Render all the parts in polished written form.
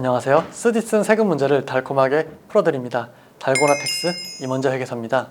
안녕하세요. 쓰디쓴 세금 문제를 달콤하게 풀어드립니다. 달고나 텍스 임원재 회계사입니다.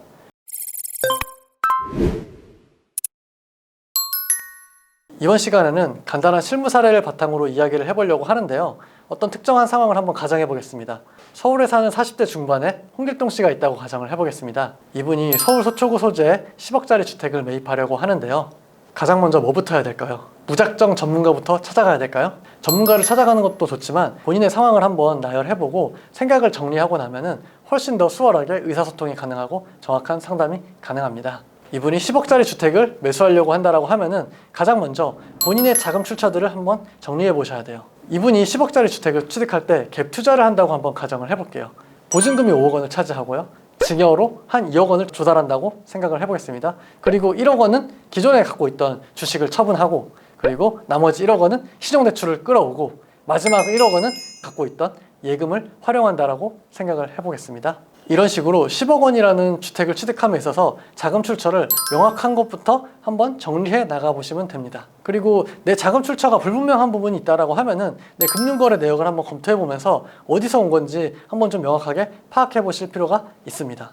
이번 시간에는 간단한 실무 사례를 바탕으로 이야기를 해보려고 하는데요. 어떤 특정한 상황을 한번 가정해 보겠습니다. 서울에 사는 40대 중반의 홍길동 씨가 있다고 가정을 해보겠습니다. 이분이 서울 서초구 소재에 10억짜리 주택을 매입하려고 하는데요. 가장 먼저 뭐부터 해야 될까요? 무작정 전문가부터 찾아가야 될까요? 전문가를 찾아가는 것도 좋지만 본인의 상황을 한번 나열해보고 생각을 정리하고 나면은 훨씬 더 수월하게 의사소통이 가능하고 정확한 상담이 가능합니다. 이분이 10억짜리 주택을 매수하려고 한다고 하면은 가장 먼저 본인의 자금 출처들을 한번 정리해 보셔야 돼요. 이분이 10억짜리 주택을 취득할 때 갭 투자를 한다고 한번 가정을 해볼게요. 보증금이 5억 원을 차지하고요. 증여로 한 2억 원을 조달한다고 생각을 해보겠습니다. 그리고 1억 원은 기존에 갖고 있던 주식을 처분하고, 그리고 나머지 1억 원은 신용대출을 끌어오고, 마지막 1억 원은 갖고 있던 예금을 활용한다라고 생각을 해보겠습니다. 이런 식으로 10억 원이라는 주택을 취득함에 있어서 자금 출처를 명확한 것부터 한번 정리해 나가보시면 됩니다. 그리고 내 자금 출처가 불분명한 부분이 있다고 하면은 내 금융거래 내역을 한번 검토해 보면서 어디서 온 건지 한번 좀 명확하게 파악해 보실 필요가 있습니다.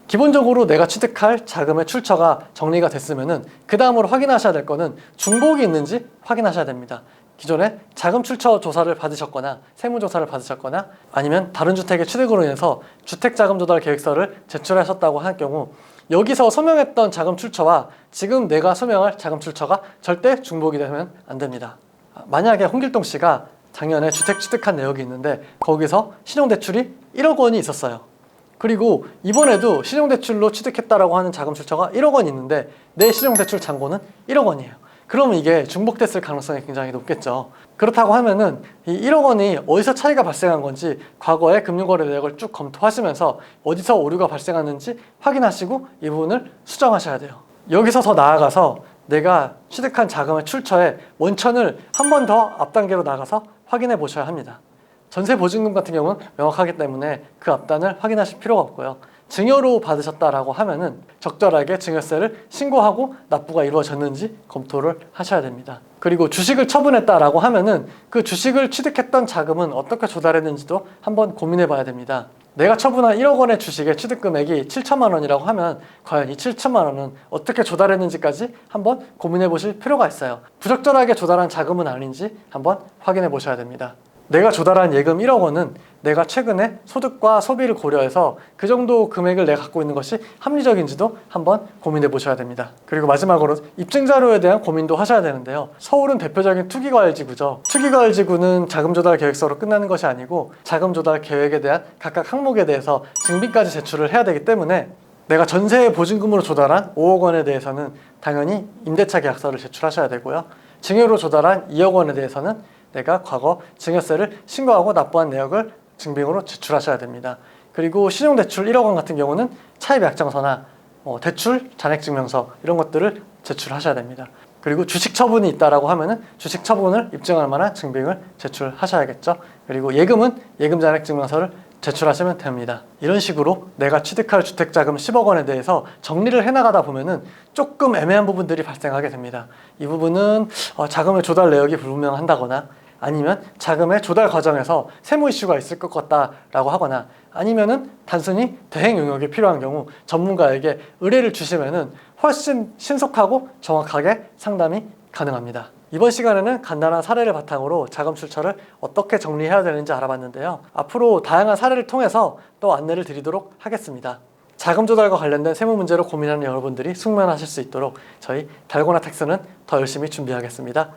기본적으로 내가 취득할 자금의 출처가 정리가 됐으면은 그 다음으로 확인하셔야 될 거는 중복이 있는지 확인하셔야 됩니다. 기존에 자금 출처 조사를 받으셨거나 세무조사를 받으셨거나 아니면 다른 주택의 취득으로 인해서 주택자금조달계획서를 제출하셨다고 할 경우 여기서 소명했던 자금 출처와 지금 내가 소명할 자금 출처가 절대 중복이 되면 안 됩니다. 만약에 홍길동 씨가 작년에 주택 취득한 내역이 있는데 거기서 신용대출이 1억 원이 있었어요. 그리고 이번에도 신용대출로 취득했다라고 하는 자금 출처가 1억 원이 있는데 내 신용대출 잔고는 1억 원이에요. 그러면 이게 중복됐을 가능성이 굉장히 높겠죠. 그렇다고 하면은 이 1억 원이 어디서 차이가 발생한 건지 과거의 금융거래 내역을 쭉 검토하시면서 어디서 오류가 발생했는지 확인하시고 이 부분을 수정하셔야 돼요. 여기서 더 나아가서 내가 취득한 자금의 출처의 원천을 한 번 더 앞단계로 나가서 확인해 보셔야 합니다. 전세 보증금 같은 경우는 명확하기 때문에 그 앞단을 확인하실 필요가 없고요. 증여로 받으셨다라고 하면은 적절하게 증여세를 신고하고 납부가 이루어졌는지 검토를 하셔야 됩니다. 그리고 주식을 처분했다라고 하면은 그 주식을 취득했던 자금은 어떻게 조달했는지도 한번 고민해 봐야 됩니다. 내가 처분한 1억 원의 주식의 취득 금액이 7천만 원이라고 하면 과연 이 7천만 원은 어떻게 조달했는지까지 한번 고민해 보실 필요가 있어요. 부적절하게 조달한 자금은 아닌지 한번 확인해 보셔야 됩니다. 내가 조달한 예금 1억 원은 내가 최근에 소득과 소비를 고려해서 그 정도 금액을 내가 갖고 있는 것이 합리적인지도 한번 고민해 보셔야 됩니다. 그리고 마지막으로 입증자료에 대한 고민도 하셔야 되는데요. 서울은 대표적인 투기과열지구죠. 투기과열지구는 자금조달 계획서로 끝나는 것이 아니고 자금조달 계획에 대한 각각 항목에 대해서 증빙까지 제출을 해야 되기 때문에 내가 전세 보증금으로 조달한 5억 원에 대해서는 당연히 임대차 계약서를 제출하셔야 되고요. 증여로 조달한 2억 원에 대해서는 내가 과거 증여세를 신고하고 납부한 내역을 증빙으로 제출하셔야 됩니다. 그리고 신용대출 1억 원 같은 경우는 차입약정서나 대출 잔액증명서 이런 것들을 제출하셔야 됩니다. 그리고 주식 처분이 있다라고 하면은 주식 처분을 입증할 만한 증빙을 제출하셔야겠죠. 그리고 예금은 예금 잔액증명서를 제출하시면 됩니다. 이런 식으로 내가 취득할 주택자금 10억 원에 대해서 정리를 해나가다 보면은 조금 애매한 부분들이 발생하게 됩니다. 이 부분은 자금의 조달 내역이 불분명한다거나 아니면 자금의 조달 과정에서 세무 이슈가 있을 것 같다라고 하거나 아니면은 단순히 대행 용역이 필요한 경우 전문가에게 의뢰를 주시면은 훨씬 신속하고 정확하게 상담이 가능합니다. 이번 시간에는 간단한 사례를 바탕으로 자금 출처를 어떻게 정리해야 되는지 알아봤는데요. 앞으로 다양한 사례를 통해서 또 안내를 드리도록 하겠습니다. 자금 조달과 관련된 세무 문제로 고민하는 여러분들이 숙면하실 수 있도록 저희 달고나 텍스는 더 열심히 준비하겠습니다.